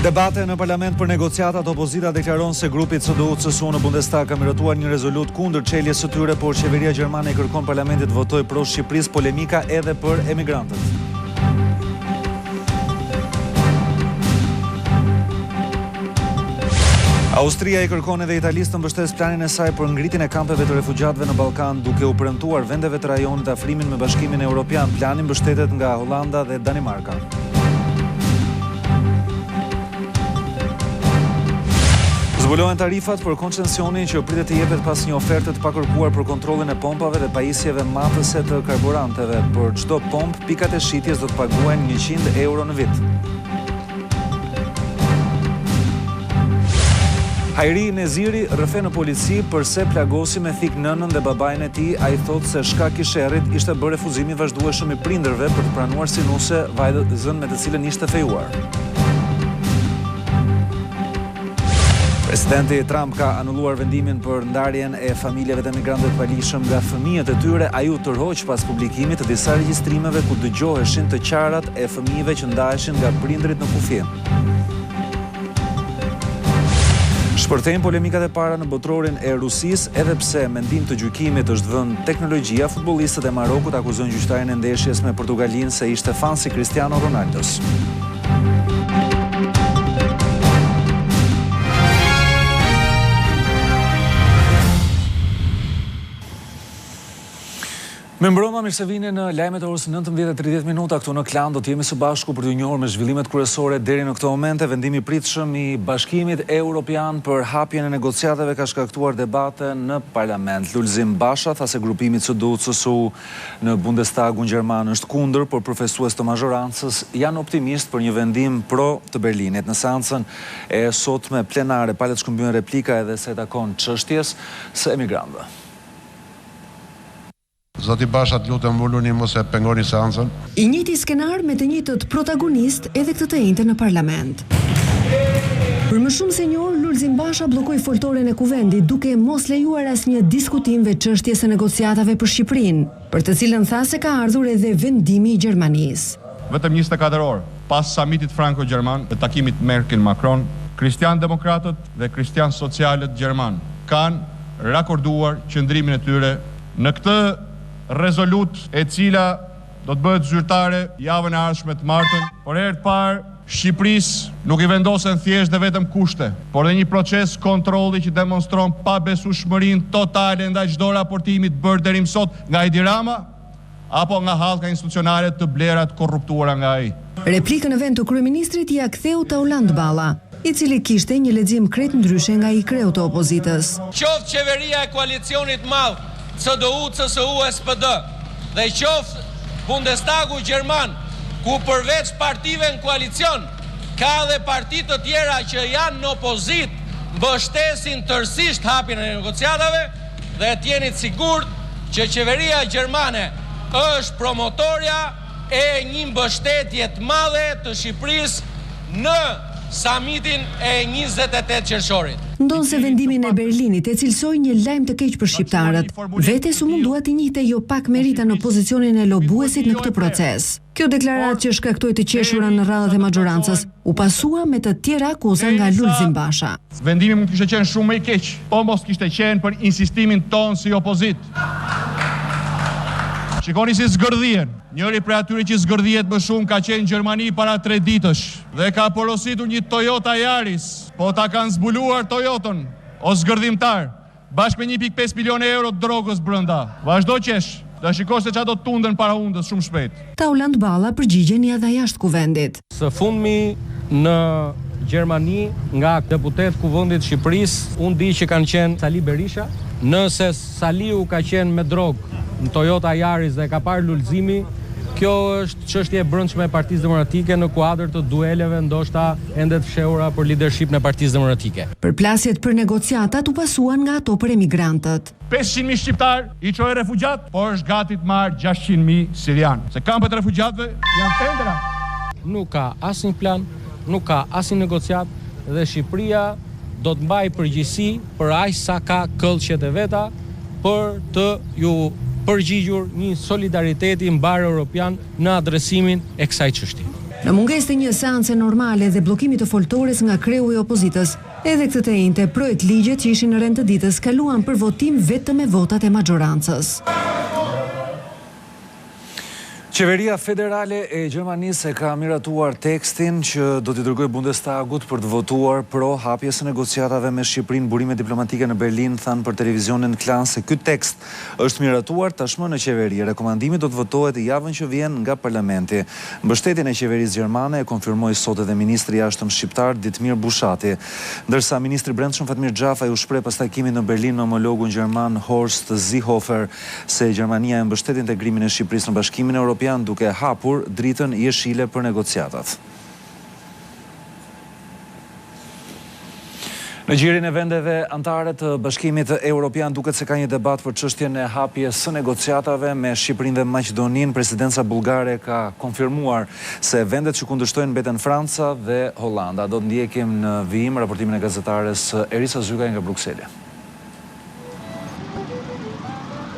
Debate në parlament për negociatat, opozita deklaron se grupi CDU-CSU në Bundestag ka miratuar një rezolut kundër çeljes së tyre, por qeveria gjermane i kërkon parlamentit votoj pro Shqipërisë, polemika edhe për emigrantët. Austria i kërkon edhe Italisë të mbështes planin e saj për ngritjen e kampeve të refugjatëve në Ballkan, duke u premtuar vendeve të rajonit afrimin me Bashkimin Evropian. Plani mbështetet nga Holanda dhe Danimarka. Zbulohen tarifat për koncesionin që pritet të jepet pas një oferte të pakërkuar për kontrollin e pompave dhe pajisjeve matëse të karburanteve. Për çdo pompë, pikat e shitjes do të paguhen 100 euro në vit. Hajri Neziri rrëfe në polici përse plagosi me thik nënën dhe babain e tij. Ai thotë se shkak i sherrit ishte bërë refuzimi vazhdueshëm i prindërve për të pranuar sinuse vajzën me të cilën ishte fejuar. Presidenti Trump ka anulluar vendimin për ndarjen e familjeve të emigrantëve të palishëm nga fëmijët e tyre. Ai u tërhoq pas publikimit të disa regjistrimeve ku dëgjoheshin të qarat e fëmijëve që ndaheshin nga prindrit në kufi. Shpërthejnë polemikat e para në botrorin e Rusisë, edhe pse mendim të gjykimit është vënë teknologjia, futbollistët e Marokut akuzojnë gjyqtarin e ndeshjes me Portugalinë se ishte fan si Cristiano Ronaldos. Me mbrëma, mirë se vini në lajmet e orës 19:30 këtu në Klan. Do të jemi së bashku për t'ju njohur me zhvillimet kryesore deri në këtë moment. Vendimi i pritshëm i Bashkimit Evropian për hapjen e negociatave ka shkaktuar debate në parlament. Lulzim Basha tha se grupimi CDU-CSU në Bundestagun gjerman është kundër, por përfaqësues të mazhorancës janë optimist për një vendim pro të Berlinit. Në seancën e sotme plenare, palët shkëmbyen replika edhe se takon çështjes së emigrantëve. Zoti Basha, të lutem uluni mos e pengoni seancën. I njëjti skenar me të njëjtët protagonist edhe këtë të njëjtën në parlament. Për më shumë se një orë, Lulzim Basha bllokoi foltoren e kuvendit duke mos lejuar asnjë diskutim veç çështjes së negociatave për Shqipërinë, për të cilën tha se ka ardhur edhe vendimi i Gjermanisë. Vetëm 24 orë pas samitit franko-gjerman të takimit Merkel-Macron, kristian-demokratët dhe kristian-socialët gjerman kanë rakorduar qëndrimin e tyre në këtë rezolut e cila do të bëhet zyrtare javën e ardhshme të martën. Por herë të parë, Shqipërisë nuk i vendosen thjesht dhe vetëm kushte, por dhe një proces kontrolli që demonstron pabesueshmërinë totale ndaj çdo raportimi të bërë deri më sot nga Edi Rama apo nga hallka institucionale të blera të korruptuara nga ai. Replikën në vend të kryeministrit ia ktheu Tauland Balla, i cili kishte një lexim krejt ndryshe nga i kreu të opozitës. Qoftë qeveria e koalicionit madh CDU, CSU, SPD dhe qoftë Bundestagu Gjerman, ku përveç partive në koalicion, ka dhe partit të tjera që janë në opozit, mbështesin tërësisht hapjen e negociatave dhe t'jenit sigurt që qeveria gjermane është promotorja e një mbështetje të madhe të Shqipërisë në samitin e 28 qershorit. Ndonë se vendimin e Berlinit e cilësoi një lajm të keq për shqiptarët, vetes u mundua të njihte jo pak merita në pozicionin e lobuesit në këtë proces. Kjo deklaratë që shkaktoi të qeshura në radhët e majorancës u pasua me të tjera akuza nga Lulzim Basha. Vendimi mund kishte qenë shumë më i keq, po mos kishte qenë për insistimin ton si opozit. Shikoni si zgërdhien. Njëri prej atyre që zgërdhiet më shumë ka qenë Gjermani para 3 ditësh dhe ka porositur një Toyota Yaris, po ta kanë zbuluar Toyotën, o zgërdhimtar, bashkë me 1.5 milion euro drogës brenda. Vazhdo qesh, do shikosh se çfarë do të tunden para hundës shumë shpejt. Tauland Balla përgjigjen ia dha jashtë kuvendit. Së fundmi në Gjermani nga deputet kuvendit Shqipërisë, unë di që kanë qenë Sali Berisha, nëse Saliu ka qenë me drogë në Toyota Yaris dhe ka parë Lulzimi, kjo është çështje e brendshme e Partisë Demokratike në kuadër të dueleve ndoshta ende të fshehura për leadership në Partisë Demokratike. Përplasjet për negociatat u pasuan nga ato për emigrantët. 500.000 shqiptar i çojë refugjat, por është gati të marrë 600.000 sirian. Se kampet e refugjatëve janë tendera. Nuk ka asnjë plan, nuk ka asnjë negociat dhe Shqipëria do të mbajë përgjegjësi për aq sa ka këllqet e veta për të ju përgjigjur një solidariteti mbar europian në adresimin e kësaj çështje. Në mungesë të një seance normale dhe bllokimit të foltores nga kreu i opozitës, edhe këtë të njëjtë projekt ligjet që ishin në rend të ditës kaluan për votim vetëm me votat e majorancës. Qeveria federale e Gjermanisë ka miratuar tekstin që do t'i dërgojë Bundestagut për të votuar pro hapjes së negociatave me Shqipërinë burime diplomatike në Berlin, thanë për televizionin Klan se ky tekst është miratuar tashmë në qeveri. Rekomandimi do të votohet javën që vjen nga parlamenti. Mbështetjen e qeverisë gjermane e konfirmoi sot edhe ministri i jashtëm shqiptar Ditmir Bushati, ndërsa ministri i Brendshëm Fatmir Xhafaj u shpreh pas takimit në Berlin me homologun gjerman Horst Seehofer se Gjermania e mbështet integrimin e Shqipërisë në Bashkimin Evropian duke hapur dritën jeshile për negociatat. Në gjirin e vendeve antare të Bashkimit Evropian duket se ka një debat për çështjen e hapjes së negociatave me Shqipërinë dhe Maqedoninë. Presidenca bullgare ka konfirmuar se vendet që kundërshtojnë mbeten Franca dhe Hollanda. Do të ndjekim në vijim raportimin e gazetares Erisa Zygaj nga Brukseli.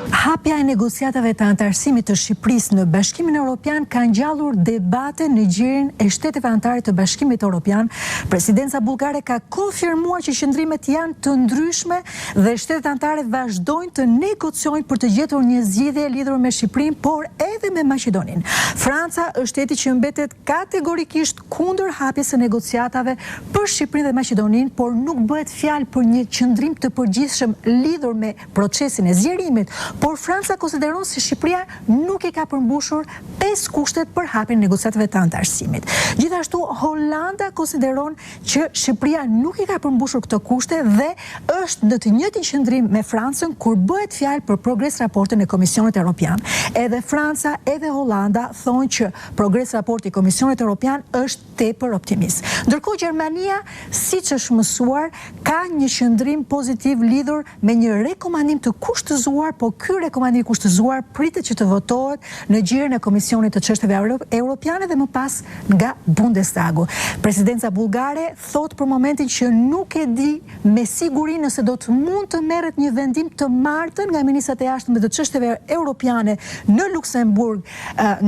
Hapja e negociatave të antarësimit të Shqipërisë në Bashkimin Evropian ka ngjallur debate në gjirin e shteteve anëtare të Bashkimit Evropian. Presidenca bullgare ka konfirmuar që qëndrimet janë të ndryshme dhe shtetet anëtare vazhdojnë të negociojnë për të gjetur një zgjidhje lidhur me Shqipërinë, por edhe me Maqedoninë. Franca është shteti që mbetet kategorikisht kundër hapjes së negociatave për Shqipërinë dhe Maqedoninë, por nuk bëhet fjalë për një qëndrim të përgjithshëm lidhur me procesin e zgjerimit. Por Franca konsideron se Shqipëria nuk i ka përmbushur 5 kushtet për hapjen e negociatave të antarësimit. Gjithashtu Holanda konsideron që Shqipëria nuk i ka përmbushur këto kushte dhe është në të njëjtin qëndrim me Francën kur bëhet fjalë për progres raportin e Komisionit Evropian. Edhe Franca edhe Holanda thonë që progres raporti i Komisionit Evropian është tepër optimist. Ndërkohë Gjermania, siç është mësuar, ka një qëndrim pozitiv lidhur me një rekomandim të kushtëzuar, po ky rekomandim i kushtëzuar pritet që të votohet në gjirin e Komisionit të Çështjeve Evropiane dhe më pas nga Bundestagu. Presidenca bullgare thot për momentin që nuk e di me siguri nëse do të mund të merret një vendim të martën nga ministrat e jashtëm të Çështjeve Evropiane në Luksemburg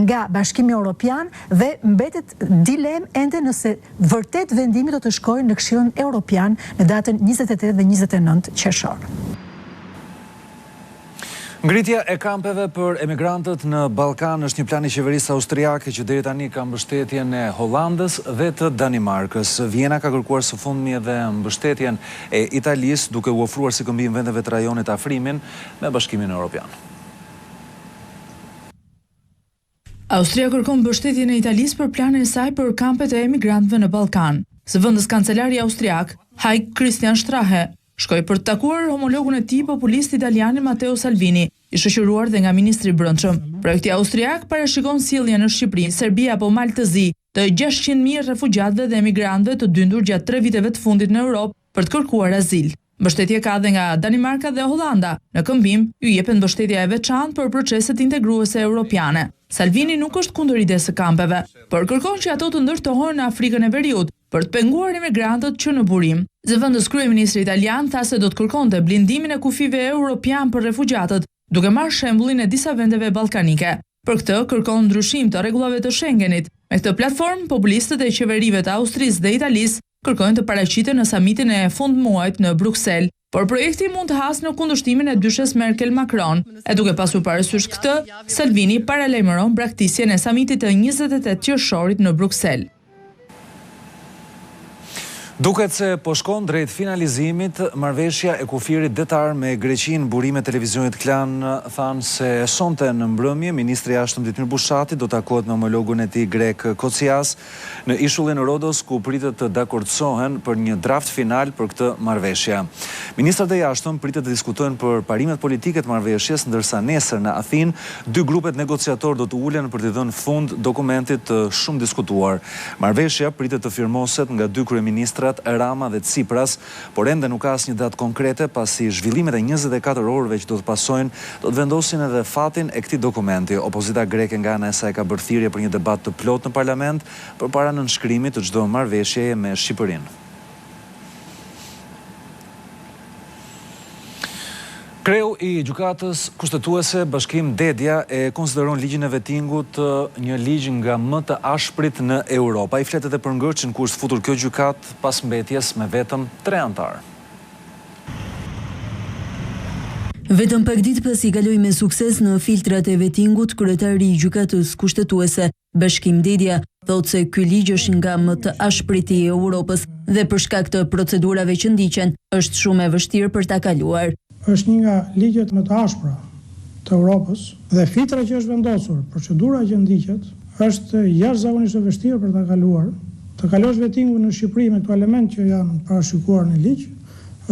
nga Bashkimi Evropian dhe mbetet dilem ende nëse vërtet vendimi do të shkojë në Këshillin Evropian në datën 28 dhe 29 qershor. Ngritja e kampeve për emigrantët në Ballkan është një plan i qeverisë austriake që deri tani ka mbështetjen e Hollandës dhe të Danimarkës. Vjena ka kërkuar së fundmi edhe mbështetjen e Italisë duke u ofruar si këmbim vendeve të rajonit afrimin me Bashkimin Evropian. Austria kërkon mbështetjen e Italisë për planin e saj për kampet e emigrantëve në Ballkan. Zëvendës kancelari austriak, Heik Christian Strache, shkoi për të takuar homologun e tij populist italian Matteo Salvini, i shoqëruar dhe nga ministri i Brendshëm. Projekti austriak parashikon sjelljen në Shqipëri, Serbi apo Maltëzi të 600.000 refugjatëve dhe emigrantëve të dyndur gjatë 3 viteve të fundit në Europë për të kërkuar azil. Mbështetje ka dhe nga Danimarka dhe Hollanda. Në këmbim, ju jepet mbështetja e veçantë për proceset integruese europiane. Salvini nuk është kundër idesë së kampeve, por kërkon që ato të ndërtohen në Afrikën e Veriut për të penguar emigrantët që në burim. Zëvendës kryeministri italian tha se do të kërkonte blindimin e kufive europian për refugjatët, duke marrë shembullin e disa vendeve ballkanike. Për këtë kërkon ndryshim të rregullave të Schengenit. Me këtë platformë, populistët e qeverive të Austrisë dhe Italisë kërkojnë të paraqiten në samitin e fund muajit në Bruksel. Por projekti mund të hasë në kundërshtimin e dyshes Merkel-Macron, e duke pasur parasysh këtë, Salvini paralajmëron braktisjen e samitit të 28 qershorit në Bruksel. Duket se po shkon drejt finalizimit marrëveshja e kufirit detar me Greqinë. Burime televizionit Klan thanë se sonte në mbrëmje ministri i jashtëm Ditmir Bushati do takohet me homologun e tij grek Kocias në ishullin Rodos, ku pritet të dakordsohen për një draft final për këtë marrëveshje. Ministrat e jashtëm pritet të diskutojnë për parimet politike të marrëveshjes, ndërsa nesër në Athinë 2 grupet negociator do të ulen për të dhënë fund dokumentit të shumë diskutuar. Marrëveshja pritet të firmoset nga 2 kryeministra Rama dhe Tsipras, por ende nuk ka asnjë datë konkrete, pasi zhvillimet e 24 orëve që do të pasojnë do të vendosin edhe fatin e këtij dokumenti. Opozita greke nga ana e saj ka bërë thirrje për një debat të plotë në parlament përpara nënshkrimit të çdo marrëveshjeje me Shqipërinë. Kreu I gjykatës kushtetuese Bashkim Dedja e konsideron ligjin e vettingut një ligj nga më të ashprit në Europë. Ai flet edhe për ngërçin ku është futur kjo gjykatë pas mbetjes me vetëm 3 anëtar. Vetëm pak ditë pas I kaloi me sukses në filtrat e vettingut, kryetari I gjykatës kushtetuese Bashkim Dedja thotë se ky ligj është nga më të ashprit I Europës dhe për shkak të procedurave që ndiqen, është shumë e vështirë për ta kaluar. Është një nga ligjet më të ashpra të Europës dhe filtra që është vendosur, procedura që ndiqet, është jashtëzakonisht e vështirë për ta kaluar. Të kalosh vettingun në Shqipëri me këto elementë që janë parashikuar në ligj,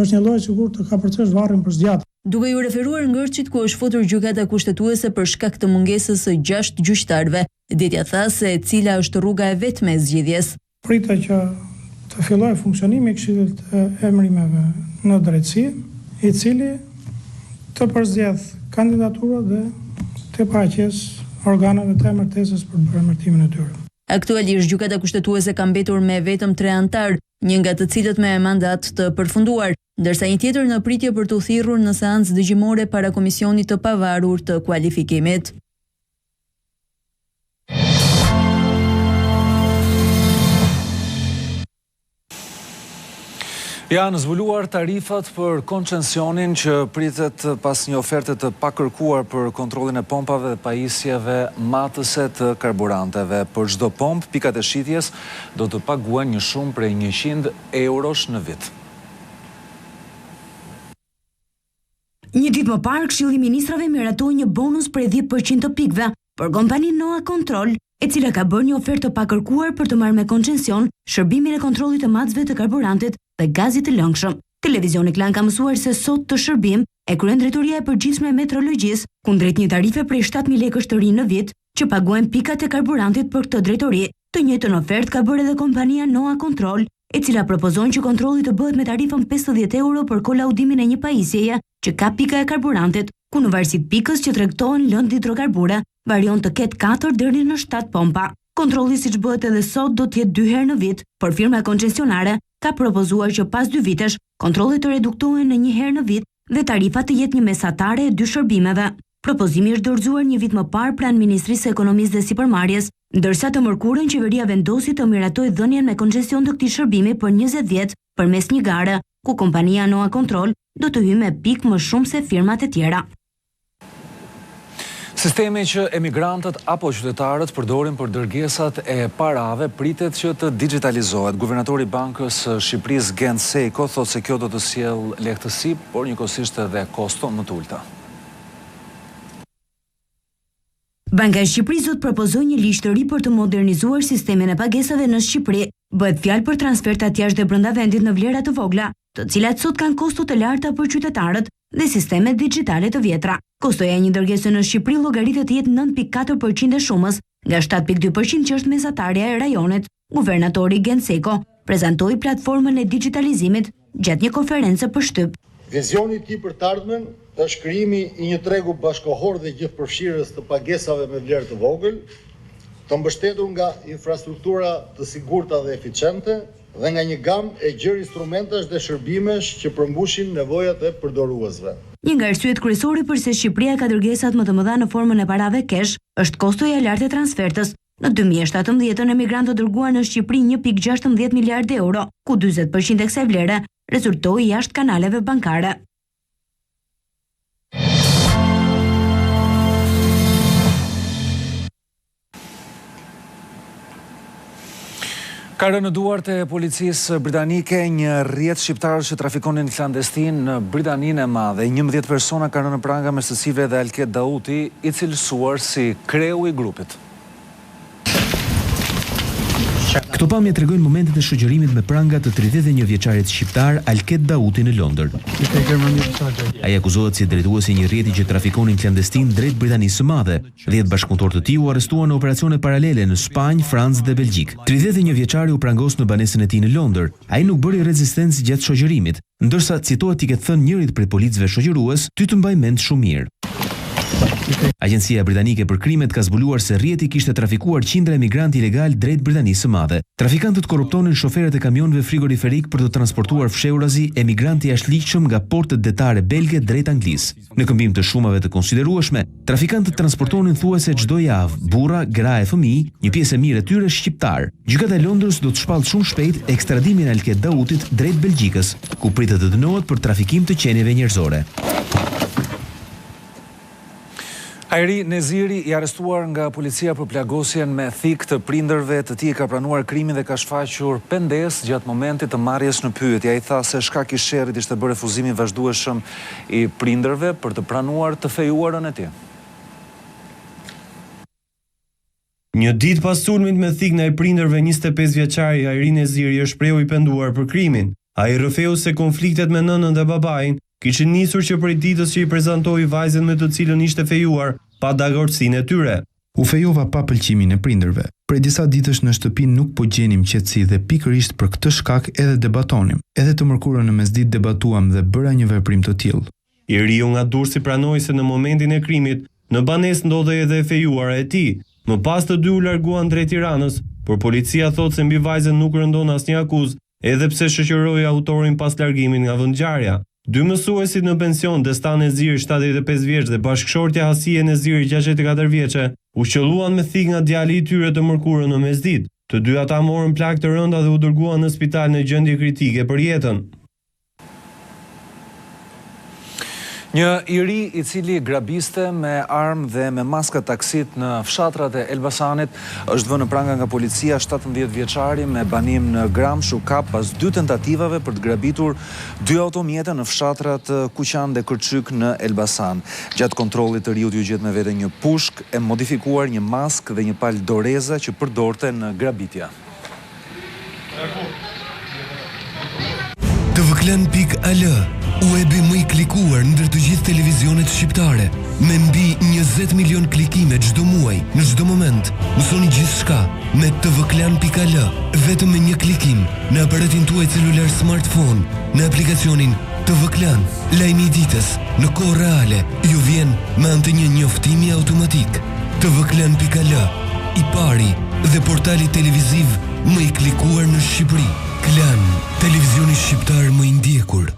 është një lloj sigur të ka proces varrin për zgjatje. Duke ju referuar ngërçit ku është futur gjykata kushtetuese për shkak të mungesës së 6 gjyqtarëve, Dedja tha se cila është rruga e vetme e zgjidhjes. Pritet që të fillojë funksionimi I Këshillit të Emërimeve në drejtësi, I cili të përzgjedh kandidaturat dhe të paraqes organeve të emërtesës për emërtimin e tyre. Aktualisht gjykata kushtetuese ka mbetur me vetëm 3 anëtar, një nga të cilët me mandat të përfunduar, ndërsa një tjetër në pritje për të thirrur në seancë dëgjimore para komisionit të pavarur të kualifikimit. Janë zbuluar tarifat për koncesionin që pritet pas një oferte të pakërkuar për kontrollin e pompave dhe pajisjeve matëse të karburanteve. Për çdo pompë, pikat e shitjes do të paguajnë një shumë prej 100 eurosh në vit. Një ditë më parë, Këshilli I Ministrave miratoi një bonus për 10% të pikëve për kompaninë Noa Control, e cila ka bërë një ofertë të pakërkuar për të marrë me koncesion shërbimin e kontrollit të matësve të karburantit dhe gazit të lëngshëm. Televizioni Klan ka mësuar se sot të shërbim e kryen Drejtoria e Përgjithshme e Metrologjisë kundrejt një tarife prej 7.000 lekësh të rinë në vit që paguajnë pikat e karburantit për këtë drejtori. Të njëjtën ofertë ka bërë edhe kompania Noa Control, e cila propozon që kontrolli të bëhet me tarifën 50 euro për kolaudimin e një pajisjeje që ka pika e karburantit, ku në varësi të pikës që tregtohen lëndë hidrokarbure, varion të ketë 4 deri në 7 pompa. Kontrolli siç bëhet edhe sot do të jetë 2 herë në vit, por firma koncesionare ka propozuar që pas 2 vitesh kontrollet të reduktohen në 1 herë në vit dhe tarifa të jetë një mesatare e 2 shërbimeve. Propozimi është dorëzuar një vit më parë pranë Ministrisë së Ekonomisë dhe Sipërmarrjes, ndërsa të mërkurën qeveria vendosi të miratoj dhënien me koncesion të këtij shërbimi për 20 vjet përmes një gare, ku kompania Noa Control do të hyjë me pikë më shumë se firmat e tjera. Sistemi që emigrantët apo qytetarët përdorin për dërgesat e parave pritet që të digitalizohet. Guvernatori I Bankës së Shqipërisë Gent Sejko thotë se kjo do të sjellë lehtësi, por njëkohësisht edhe kosto më të ulta. Banka e Shqipërisë do të propozojë një ligj të ri për të modernizuar sistemin e pagesave në Shqipëri. Bëhet fjalë për transfertat jashtë dhe brenda vendit në vlera të vogla, të cilat sot kanë kosto të larta për qytetarët dhe sistemet digjitale të vjetra. Kostoja e një dërgese në Shqipëri llogaritet të jetë 9.4% e shumës, nga 7.2% që është mesatarja e rajonit. Guvernatori Gent Sejko prezantoi platformën e digitalizimit gjatë një konference për shtyp. Vizioni I tij për të ardhmen është krijimi I një tregu bashkëkohor dhe gjithëpërfshirës të pagesave me vlerë të vogël, të mbështetur nga infrastruktura të sigurta dhe eficiente dhe nga një gamë e gjerë instrumentash dhe shërbimesh që përmbushin nevojat e përdoruesve. Një nga arsyet kryesore përse Shqipëria ka dërgesat më të mëdha në formën e parave kesh është kostoja e lartë e transfertës. Në 2017 emigrantët dërguar në Shqipëri 1.16 miliardë euro, ku 40% e kësaj vlere rezultoi jashtë kanaleve bankare. Ka rënë në duart e policisë britanike një rrjet shqiptarësh që trafikonin klandestin në Britaninë e Madhe. 11 persona kanë rënë pranga mes të cilëve edhe Alket Dauti, I cilësuar si kreu I grupit. Këto pamje tregojnë momentet e shoqërimit me pranga të 31 vjeçarit shqiptar Alket Dauti në Londër. Ai akuzohet si drejtuesi një rrjeti që trafikonin klandestin drejt Britanisë së Madhe. 10 bashkëpunëtor të tij u arrestuan në operacione paralele në Spanjë, Francë dhe Belgjik. 31 vjeçari u prangos në banesën e tij në Londër. Ai nuk bëri rezistencë gjatë shoqërimit, ndërsa citohet I ketë thënë njërit prej policëve shoqërues, ty të mbaj mend shumë mirë. Agjencia britanike për krimet ka zbuluar se rrjeti kishte trafikuar qindra emigrantë ilegal drejt Britanisë së Madhe. Trafikantët korruptonin shoferët e kamionëve frigoriferik për të transportuar fshehurazi emigrantë jashtëligjshëm nga portët detare belge drejt Anglisë. Në këmbim të shumave të konsiderueshme, trafikantët transportonin thuajse çdo javë burra, gra e fëmijë, një pjesë e mirë e tyre shqiptar. Gjykata e Londrës do të shpallë shumë shpejt ekstradimin e Alket Dautit drejt Belgjikës, ku pritet të dënohet për trafikim të qenieve njerëzore. Ajri Neziri i arrestuar nga policia për plagosjen me thik të prindërve të tij ka pranuar krimin dhe ka shfaqur pendes gjatë momentit të marrjes në pyetje. Ai tha se shkak i sherrit ishte bërë refuzimin vazhdueshëm i prindërve për të pranuar të fejuarën e tij. Një ditë pas sulmit me thik ndaj prindërve, 25 vjeçari Ajri Neziri është shprehu i penduar për krimin. Ai rrëfeu se konfliktet me nënën dhe babain kishin nisur që prej ditës që i prezantoi vajzën me të cilën ishte fejuar pa dakordsinë e tyre. U fejova pa pëlqimin e prindërve. Prej disa ditësh në shtëpi nuk po gjenim qetësi dhe pikërisht për këtë shkak edhe debatonim. Edhe të mërkurën në mesditë debatuam dhe bëra një veprim të tillë. I riu nga Durrësi pranoi se në momentin e krimit në banesë ndodhej edhe e fejuara e tij. Më pas të dy u larguan drejt Tiranës, por policia thotë se mbi vajzën nuk rëndon asnjë akuzë, edhe pse shoqëroi autorin pas largimit nga vendngjarja. Dy mësuesit në pension, Destan Neziri 75 vjeç dhe bashkëshortja Hasie Neziri 64 vjeçe, u qelluan me thik nga djali i tyre të mërkurën në mesditë. Të dy ata morën plagë të rënda dhe u dërguan në spital në gjendje kritike për jetën. Një i ri i cili grabiste me armë dhe me maska taksit në fshatrat e Elbasanit është vënë në pranga nga policia. 17 vjeçari me banim në Gramshu kap pas 2 tentativave për të grabitur 2 automjete në fshatrat Kuqan dhe Kërçyk në Elbasan. Gjatë kontrollit të riut ju gjet me vete një pushk e modifikuar, një mask dhe një palë doreza që përdorte në grabitja. tvklan.al, webi më i klikuar ndër të gjithë televizionet shqiptare, me mbi 20 milion klikime çdo muaj, në çdo moment. Mësoni gjithçka me tvklan.al, vetëm me një klikim në aparatin tuaj celular smartphone, në aplikacionin TV Klan, lajmi i ditës në kohë reale ju vjen me anë të një njoftimi automatik. tvklan.al, i pari dhe portali televiziv më i klikuar në Shqipëri. Klan, televizioni shqiptar më i ndjekur.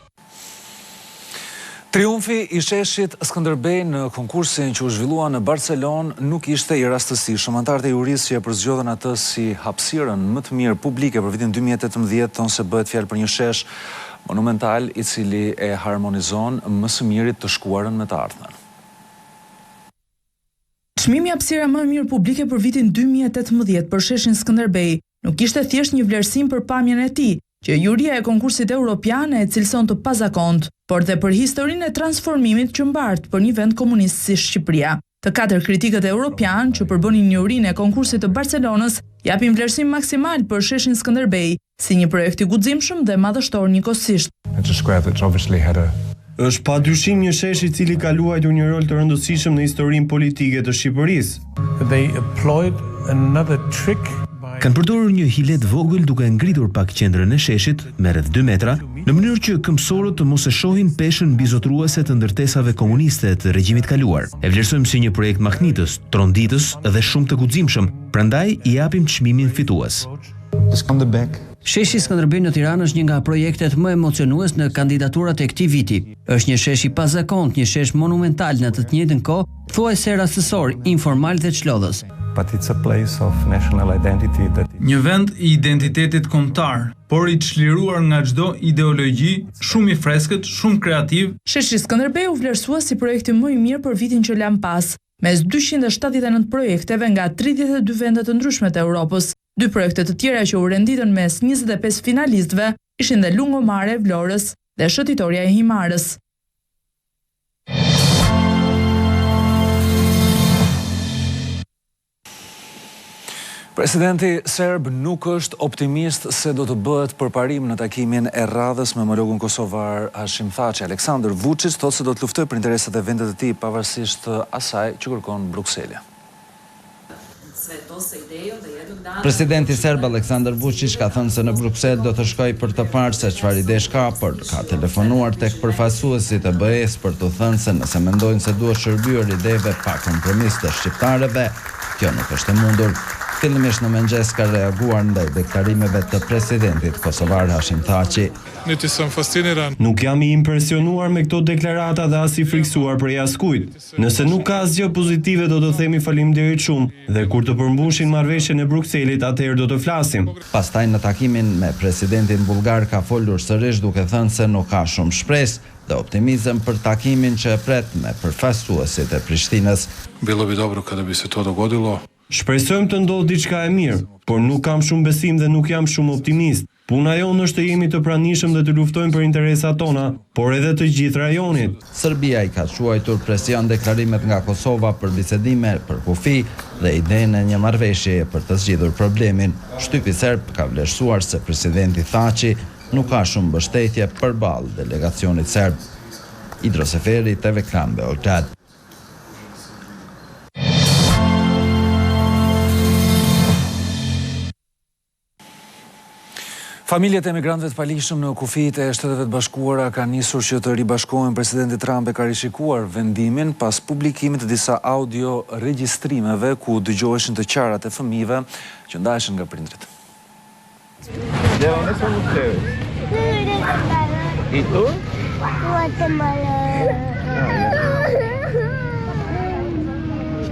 Triumfi i sheshit Skënderbej në konkursin që u zhvillua në Barcelonë nuk ishte i rastësishëm. Anëtarët e jurisë që e përzgjodhen atë si hapësirën më të mirë publike për vitin 2018 thonë se bëhet fjalë për një shesh monumental i cili e harmonizon më së miri të shkuarën me të ardhmen. Çmimi hapësira më e mirë publike për vitin 2018 për sheshin Skënderbej nuk ishte thjesht një vlerësim për pamjen e tij, që juria e konkursit europian e cilëson të pazakont, por dhe për historinë e transformimit që mbart për një vend komunist si Shqipëria. Të 4 kritikët europian që përbënin njohurinë e konkursit të Barcelonës japin vlerësim maksimal për sheshin Skënderbej si një projekt i guximshëm dhe madhështor njëkohësisht. Është padyshim një shesh i cili ka luajtur një rol të rëndësishëm në historinë politike të Shqipërisë. Kanë përdorur një hilet vogël duke ngritur pak qendrën e sheshit me rreth 2 metra, në mënyrë që këmbësorët të mos e shohin peshën bizotruese të ndërtesave komuniste të regjimit kaluar. E vlerësojmë si një projekt mahnitës, tronditës dhe shumë të guximshëm, prandaj i japim çmimin fitues. Sheshi Skënderbej në Tiranë është një nga projektet më emocionues në kandidaturat e këtij viti. Është një shesh i pazakont, një shesh monumental në të njëjtën kohë, thuajse rastësor, informal dhe çlodhës. Një vend i identitetit kombëtar, por i çliruar nga çdo ideologji, shumë i freskët, shumë kreativ. Sheshi Skënderbej u vlerësua si projekti më i mirë për vitin që lan pas, mes 279 projekteve nga 32 vende të ndryshme të Europës. 2 projekte të tjera që u renditën mes 25 finalistëve ishin dhe Lungomare e Vlorës dhe Shëtitoria e Himarës. Presidenti serb nuk është optimist se do të bëhet përparim në takimin e radhës me homologun kosovar Hashim Thaçi. Aleksandar Vučić thotë se do të luftojë për interesat e vendit të tij pavarësisht asaj që kërkon Brukseli. Presidenti serb Aleksandar Vučić ka thënë se në Bruksel do të shkojë për të parë se çfarë idesh ka, por ka telefonuar tek përfaqësuesit e BE-s për të thënë se nëse mendojnë se duhet shërbyer ideve pa kompromis të shqiptarëve, kjo nuk është e mundur. Fillimisht në mëngjes ka reaguar ndaj deklarimeve të presidentit kosovar Hashim Thaçi. Nuk jam i impresionuar me këto deklarata dhe as i friksuar për askujt. Nëse nuk ka asgjë pozitive do të themi faleminderit shumë dhe kur të përmbushin marrëveshjen e Brukselit atëherë do të flasim. Pastaj në takimin me presidentin bullgar ka folur sërish duke thënë se nuk ka shumë shpresë dhe optimizëm për takimin që e pret me përfaqësuesit e Prishtinës. Bilo bi dobro kada bi se to dogodilo. Shpresojmë të ndodhë diçka e mirë, por nuk kam shumë besim dhe nuk jam shumë optimist. Puna jonë është të jemi të pranishëm dhe të luftojmë për interesat tona, por edhe të gjithë rajonit. Serbia i ka quajtur presion deklarimet nga Kosova për bisedime për kufi dhe idenë e një marrëveshjeje për të zgjidhur problemin. Shtypi serb ka vlerësuar se presidenti Thaçi nuk ka shumë mbështetje përballë delegacionit serb. Idro Seferi, TV Klan Albania. Familjet e emigrantëve të palishëm në kufijtë e Shteteve të Bashkuara kanë nisur që të ribashkohen. Presidenti Trump e ka rishikuar vendimin pas publikimit të disa audio regjistrimeve ku dëgjoheshin të qarat e fëmijëve që ndaheshin nga prindrit.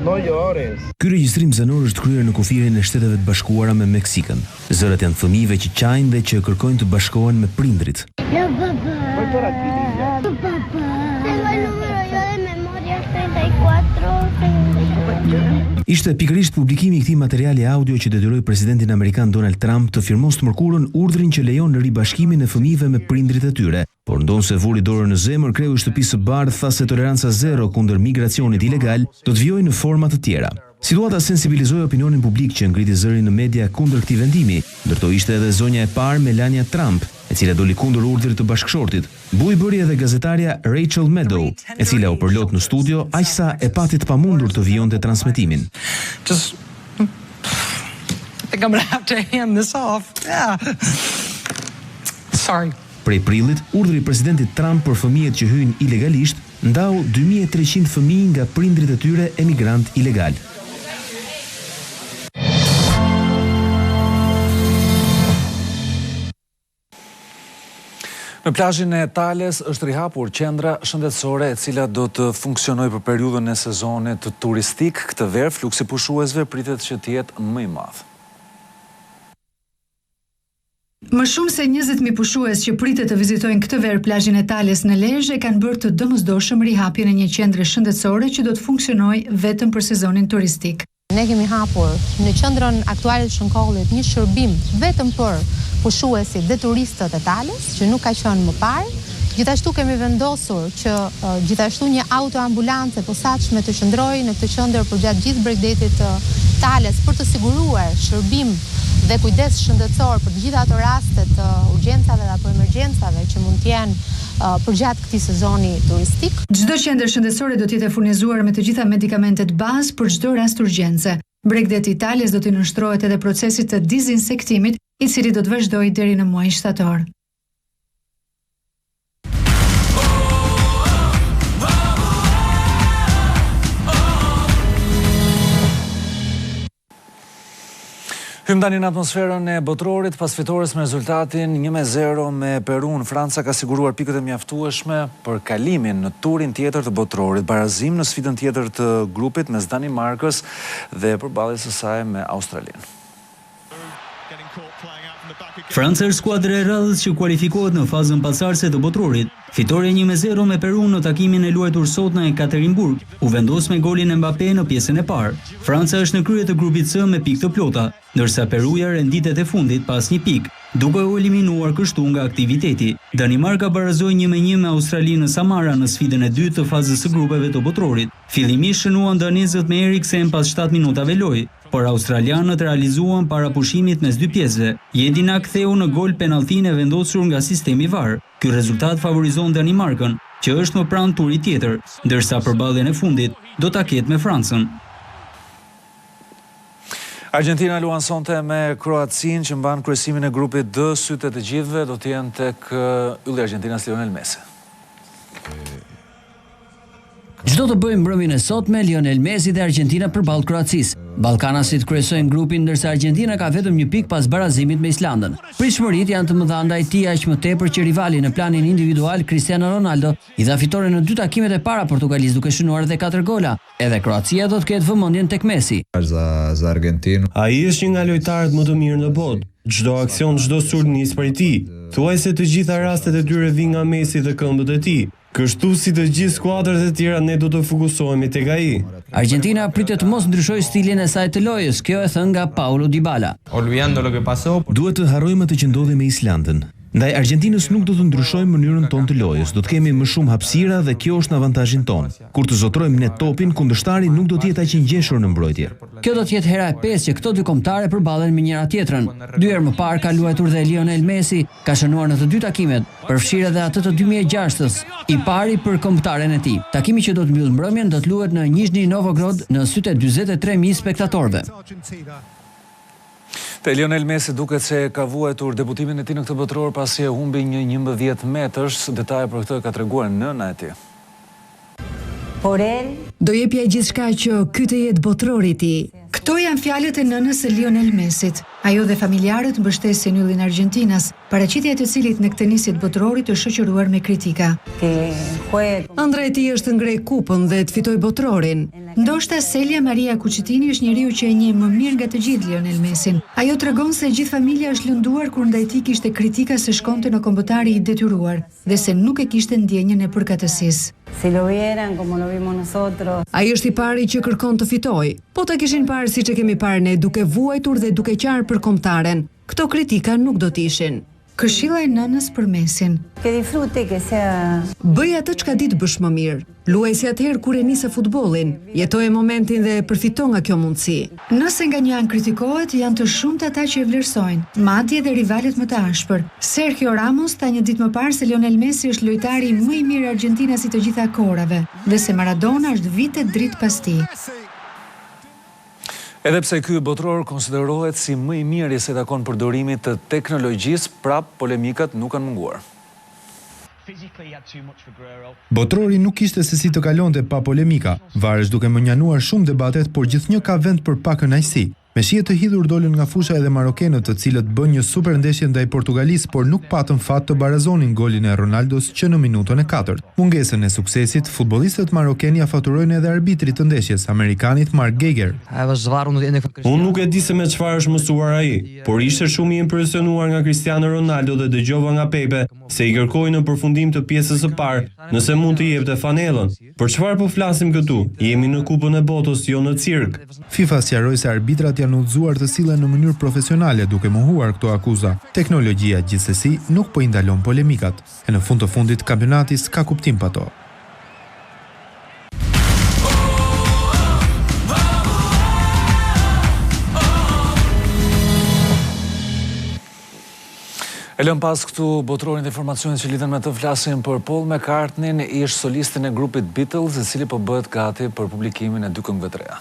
Ky regjistrim zanor është kryer në kufirin e Shteteve të Bashkuara me Meksikën. Zërat janë fëmijëve që qajnë dhe që kërkojnë të bashkohen me prindrit. Ishte pikërisht publikimi i këtij materiali audio që detyroi presidentin amerikan Donald Trump të firmos të mërkurën urdhrin që lejon ribashkimin e fëmijëve me prindrit e tyre. Por ndonse vuri dorën në zemër, kreu i shtëpisë së bardhë tha se toleranca zero kundër migracionit ilegal do të vijojë në forma të tjera. Situata sensibilizoi opinionin publik që ngriti zërin në media kundër këtij vendimi, ndërto ishte edhe zonja e parë Melania Trump, e cila doli kundër urdhrit të bashkëshortit. Buj bëri edhe gazetaria Rachel Maddow, e cila u përlot në studio aqsa e pati të pamundur të vijonte transmetimin. Prej prillit, urdhri i presidentit Trump për fëmijët që hyjnë ilegalisht ndau 2300 fëmijë nga prindrit e tyre emigrant ilegal. Në plazhin e Tales është rihapur qendra shëndetësore e cila do të funksionojë për periudhën e sezonit turistik. Këtë verë fluksi pushuesve pritet që të jetë më i madh. Më shumë se 20.000 pushues që pritet të vizitojnë këtë verë plazhin e Tales në Lezhë kanë bërë të domosdoshëm rihapjen e një qendre shëndetësore që do të funksionojë vetëm për sezonin turistik. Ne kemi hapur në qendrën aktuale të Shënkollit një shërbim vetëm për pushuesit dhe turistët e Tales, që nuk ka qenë më parë. Gjithashtu kemi vendosur që gjithashtu një autoambulance posaçme të qëndrojë në këtë qendër përgjatë gjithë bregdetit të Tales për të siguruar shërbim dhe kujdes shëndetësor për të gjitha ato rastet të urgjencave dhe apo emergjencave që mund të jenë përgjatë këtij sezoni turistik. Çdo qendër shëndetësore do të jetë furnizuar me të gjitha medikamentet bazë për çdo rast urgjence. Bregdeti i Tales do të nënshtrohet edhe procesit të dezinsektimit, i cili do të vazhdojë deri në muajin shtator. Hym tani në atmosferën e botrorit pas fitores me rezultatin 1-0 me Perun. Franca ka siguruar pikët e mjaftueshme për kalimin në turin tjetër të botrorit, barazim në sfidën tjetër të grupit mes Danimarkës dhe përballjes së saj me Australinë. Franca është skuadra e radhës që kualifikohet në fazën pasardhëse të botrorit. Fitoria 1-0 me Peru në takimin e luajtur sot në Ekaterinburg u vendos me golin e Mbappé në pjesën e parë. Franca është në krye të grupit C me pikë të plota, ndërsa Peruja renditet e fundit pas një pikë, duke u eliminuar kështu nga aktiviteti. Danimarka barazoi 1-1 me Australinë në Samara në sfidën e dytë të fazës së grupeve të botrorit. Fillimisht shënuan danezët me Eriksen pas 7 minutave lojë, por australianët realizuan para pushimit mes dy pjesëve. Jedina ktheu në gol penalltin e vendosur nga sistemi VAR. Ky rezultat favorizon Danimarkën, që është më pranë turit tjetër, ndërsa përballjen e fundit do ta ketë me Francën. Argentina luan sonte me Kroacinë që mban kryesimin e grupit D, sytë të gjithëve do të jenë tek ylli Argentinas Lionel Messi. Çdo të bëjmë mbrëmjen e sotme Lionel Messi dhe Argentina përballë Kroacisë. Ballkanasit kryesojnë grupin ndërsa Argentina ka vetëm një pikë pas barazimit me Islandën. Pritshmëritë janë të mëdha ndaj tij aq më tepër që rivali në planin individual Cristiano Ronaldo i dha fitore në 2 takimet e para Portugalisë duke shënuar edhe 4 gola. Edhe Kroacia do të ketë vëmendjen tek Messi. Za Argentinë. Ai është një nga lojtarët më të mirë në botë. Çdo aksion, çdo sulm nis prej tij. Thuajse të gjitha rastet e tyre vijnë nga Messi dhe këmbët e tij. Kështu si të gjithë skuadrat e tjera ne do të fokusohemi tek ai. Argentina pritet të mos ndryshojë stilin e saj të lojës, kjo e thënë nga Paulo Dybala. Duhet të harrojmë atë që ndodhi me Islandën. Ndaj Argentinës nuk do të ndryshojmë mënyrën tonë të lojës, do të kemi më shumë hapësira dhe kjo është në avantazhin tonë. Kur të zotrojmë ne topin, kundërshtari nuk do të jetë aq i ngjeshur në mbrojtje. Kjo do të jetë hera e 5 që këto dy kombëtare përballen me njëra tjetrën. 2 herë më parë ka luajtur dhe Lionel Messi, ka shënuar në të 2 takimet, përfshirë edhe atë të 2006-s, i pari për kombëtaren e tij. Takimi që do të mbyll mbrëmjen do të luhet në Nizhny Novgorod në sytë e 43.000 spektatorëve. Te Lionel Messi duket se ka vuajtur debutimin e tij në këtë botror pasi e humbi një 11 metësh. Detaje për këtë ka treguar nëna e tij. Do jepja gjithçka që ky të jetë botrori i tij. Këto janë fjalët e nënës së Lionel Messit. Ajo dhe familjarët mbështesin yllin Argentinas, paraqitja e të cilit në këtë nisje të botrorit të shoqëruar me kritika. Ëndra e tij është ngrej kupën dhe të fitoj botrorin. Ndoshta Celia Maria Cucitini është njeriu që e njeh më mirë nga të gjithë Lionel Messin. Ajo tregon se gjithë familja është lënduar kur ndaj tij kishte kritika se shkonte në kombëtari i detyruar dhe se nuk e kishte ndjenjën e përkatësisë. Ai është i pari që kërkon të fitojë, po ta kishin parë siç e kemi parë ne, duke vuajtur dhe duke qarë për kombëtaren. Këto kritika nuk do të ishin. Këshilla e nënës për Messin. Bëj atë çka di të bësh më mirë. Luaj si atëherë kur e nisë futbollin. Jetoje momentin dhe përfito nga kjo mundësi. Nëse nga një anë kritikohet, janë të shumtë ata që e vlerësojnë, madje edhe rivalet më të ashpër. Sergio Ramos tha një ditë më parë se Lionel Messi është lojtari më i mirë Argentinas i të gjitha kohërave dhe se Maradona është vite dritë pas tij. Edhe pse ky botror konsiderohet si më i miri se takon përdorimit të teknologjisë, prap polemikat nuk kanë munguar. Botrori nuk kishte se si të kalonte pa polemika. Varesh duke mënjanuar shumë debatet, por gjithnjë ka vend për pak kënaqësi. Me shije të hidhur dolën nga fusha edhe marokenët, të cilët bën një super ndeshje ndaj Portugalisë, por nuk patën fat të barazonin golin e Ronaldos që në minutën e 4. Mungesën e suksesit, futbollistët marokeni afaturojnë edhe arbitrit të ndeshjes, amerikanit Mark Geiger. Unë nuk e di se me çfarë është mësuar ai, por ishte shumë i impresionuar nga Cristiano Ronaldo dhe dëgjova nga Pepe se i kërkoi në përfundim të pjesës së parë nëse mund të jepte fanellën. Për çfarë po flasim këtu? Jemi në Kupën e Botës, jo në cirk. FIFA sqaroi se arbitrat janë udhëzuar të sillen në mënyrë profesionale duke mohuar këto akuza. Teknologjia gjithsesi nuk po i ndalon polemikat. E në fund të fundit kampionati s'ka kuptim pa to. E lëm pas këtu botrorin dhe informacionit që lidhen me të flasim për Paul McCartney, ish solistin e grupit Beatles, i cili po bëhet gati për publikimin e 2 këngëve të reja.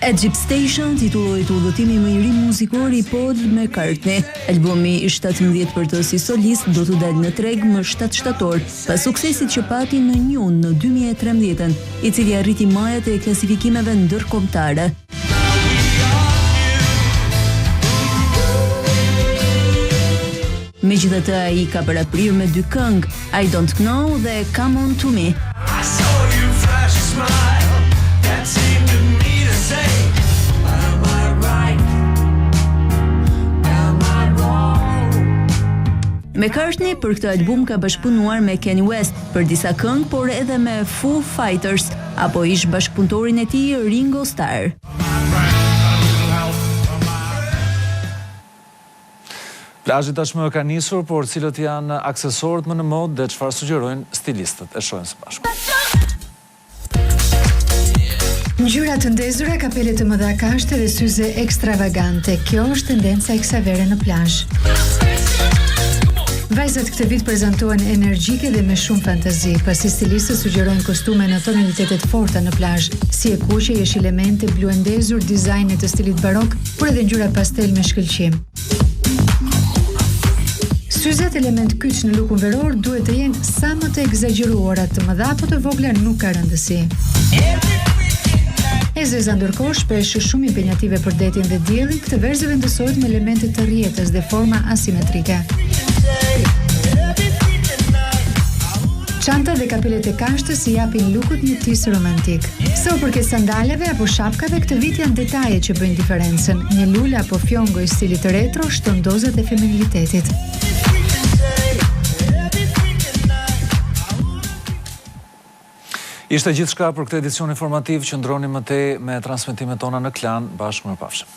Egypt Station titulloi udhëtimi më i ri muzikor i Paul McCartney. Albumi i 17 për të si solist do të dalë në treg më 7 shtator, pas suksesit që pati në Njun në 2013, i cili arriti majat e klasifikimeve ndërkombëtare. Megjithatë, ai ka paraprirë me 2 këngë, I Don't Know dhe Come On To Me. McCartney për këtë album ka bashkëpunuar me Kanye West për disa këngë, por edhe me Foo Fighters, apo ish bashkëpunëtorin e tij Ringo Starr. Plazhi tashmë ka nisur, por cilët janë aksesorët më në modë dhe çfarë sugjerojnë stilistët. E shohim së bashku. Ngjyra të ndezura, kapele të mëdha kashte dhe syze ekstravagante. Kjo është tendenca e kësaj vere në plazh. Vajzat këtë vit prezantohen energjike dhe me shumë fantazi, pasi stilistët sugjerojnë kostume në tonalitetet forta në plazh, si e kuqe, jeshil elemente, blu e ndezur, dizajne të stilit barok, por edhe ngjyra pastel me shkëlqim. Syzet element kyç në lukun veror duhet të jenë sa më të egzageruara, të mëdha apo të vogla nuk ka rëndësi. E zeza ndërkohë shpesh shumë impenjative për detin dhe diellin, këtë verzë vendosohet me elemente të rrjetës dhe forma asimetrike. Çanta dhe kapelet e kashtës i japin lukut një tis romantik. Sa u përket sandaleve apo shapkave, këtë vit janë detaje që bëjnë diferencën. Një lule apo fjongo i stilit retro shton dozat e feminilitetit. Ishte gjithçka për këtë edicion informativ, qëndroni më tej me transmetimet tona në Klan, bashkë mirëpafshim.